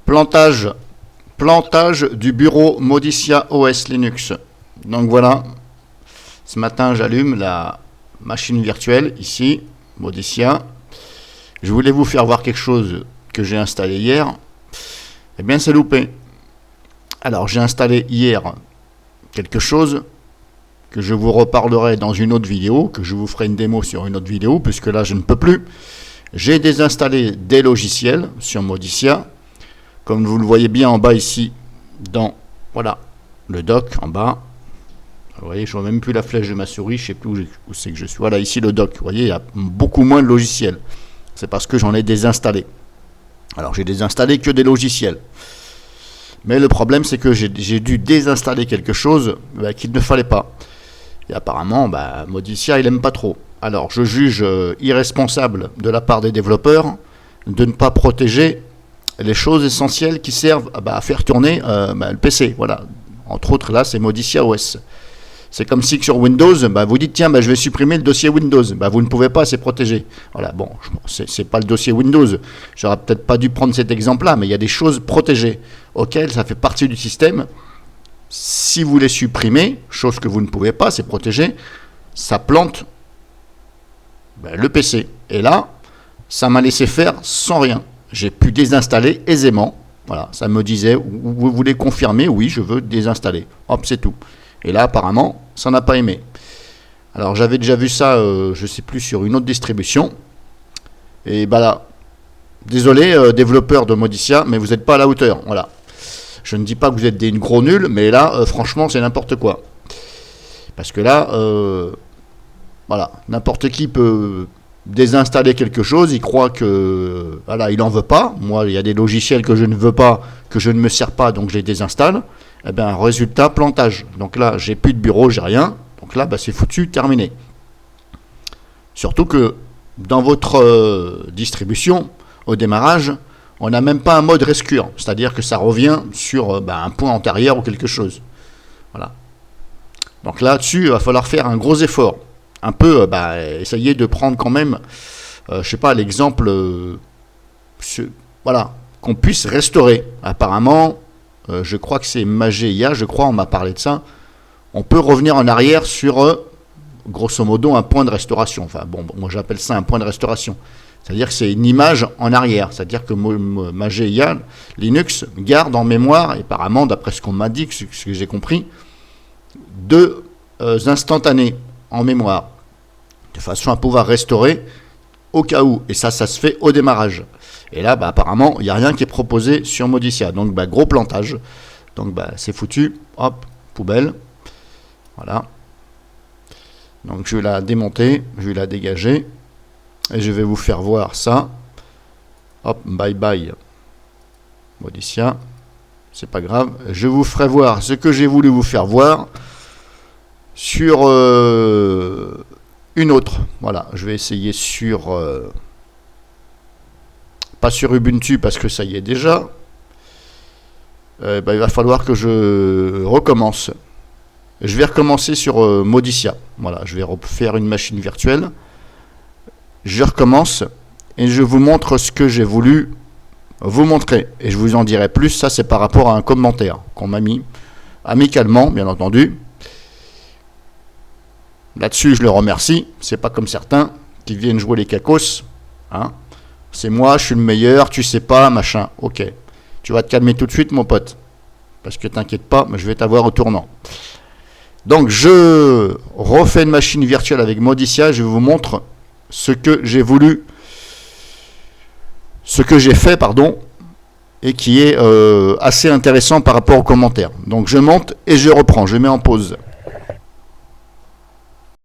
Plantage du bureau Modicia OS Linux. Donc voilà, ce matin j'allume la machine virtuelle ici, Modicia. Je voulais vous faire voir quelque chose que j'ai installé hier. Eh bien c'est loupé. Alors j'ai installé hier quelque chose que je vous reparlerai dans une autre vidéo, que je vous ferai une démo sur une autre vidéo, puisque là je ne peux plus. J'ai désinstallé des logiciels sur Modicia. Comme vous le voyez bien en bas ici, dans voilà, le dock en bas. Vous voyez, je ne vois même plus la flèche de ma souris, je ne sais plus où c'est que je suis. Voilà, ici le dock. Vous voyez, il y a beaucoup moins de logiciels. C'est parce que j'en ai désinstallé. Alors, j'ai désinstallé que des logiciels. Mais le problème, c'est que j'ai dû désinstaller quelque chose qu'il ne fallait pas. Et apparemment, Modicia, il n'aime pas trop. Alors, je juge irresponsable de la part des développeurs de ne pas protéger les choses essentielles qui servent à faire tourner le PC. Voilà. Entre autres, là, c'est Modicia OS. C'est comme si sur Windows, vous dites, tiens, je vais supprimer le dossier Windows. Vous ne pouvez pas, c'est protégé. Voilà, bon, c'est pas le dossier Windows. J'aurais peut-être pas dû prendre cet exemple-là, mais il y a des choses protégées auxquelles ça fait partie du système. Si vous les supprimez, chose que vous ne pouvez pas, c'est protégé, ça plante le PC. Et là, ça m'a laissé faire sans rien. J'ai pu désinstaller aisément. Voilà, ça me disait, vous voulez confirmer? Oui, je veux désinstaller. Hop, c'est tout. Et là, apparemment, ça n'a pas aimé. Alors, j'avais déjà vu ça, je ne sais plus, sur une autre distribution. Et là, désolé, développeur de Modicia, mais vous n'êtes pas à la hauteur. Voilà. Je ne dis pas que vous êtes des gros nuls, mais là, franchement, c'est n'importe quoi. Parce que là, voilà, n'importe qui peut désinstaller quelque chose, il croit que voilà, il n'en veut pas. Moi, il y a des logiciels que je ne veux pas, que je ne me sers pas, donc je les désinstalle. Eh bien, résultat, plantage. Donc là, j'ai plus de bureau, j'ai rien. Donc là, c'est foutu, terminé. Surtout que dans votre distribution, au démarrage, on n'a même pas un mode rescue, c'est-à-dire que ça revient sur un point antérieur ou quelque chose. Voilà. Donc là-dessus, il va falloir faire un gros effort. Un peu, essayer de prendre quand même, je sais pas, l'exemple, voilà, qu'on puisse restaurer. Apparemment, je crois que c'est Mageia, on m'a parlé de ça. On peut revenir en arrière sur, grosso modo, un point de restauration. Enfin, bon, moi j'appelle ça un point de restauration. C'est-à-dire que c'est une image en arrière. C'est-à-dire que Mageia, Linux, garde en mémoire, et apparemment, d'après ce qu'on m'a dit, ce que j'ai compris, 2 instantanés en mémoire, de façon à pouvoir restaurer au cas où. Et ça se fait au démarrage. Et là, apparemment, il n'y a rien qui est proposé sur Modicia. Donc, gros plantage. Donc, c'est foutu. Hop, poubelle. Voilà. Donc, je vais la démonter. Je vais la dégager. Et je vais vous faire voir ça. Hop, bye bye. Modicia. C'est pas grave. Je vous ferai voir ce que j'ai voulu vous faire voir sur une autre. Voilà, je vais essayer sur pas sur Ubuntu parce que ça y est déjà. Il va falloir que je recommence. Je vais recommencer sur Modicia. Voilà, je vais refaire une machine virtuelle. Je recommence et je vous montre ce que j'ai voulu vous montrer. Et je vous en dirai plus. Ça, c'est par rapport à un commentaire qu'on m'a mis amicalement, bien entendu. Là-dessus, je le remercie. C'est pas comme certains qui viennent jouer les cacos. Hein. C'est moi, je suis le meilleur, tu sais pas, machin. Ok. Tu vas te calmer tout de suite, mon pote. Parce que t'inquiète pas, mais je vais t'avoir au tournant. Donc, je refais une machine virtuelle avec Modicia. Je vous montre ce que j'ai voulu, ce que j'ai fait, et qui est assez intéressant par rapport aux commentaires. Donc, je monte et je reprends. Je mets en pause.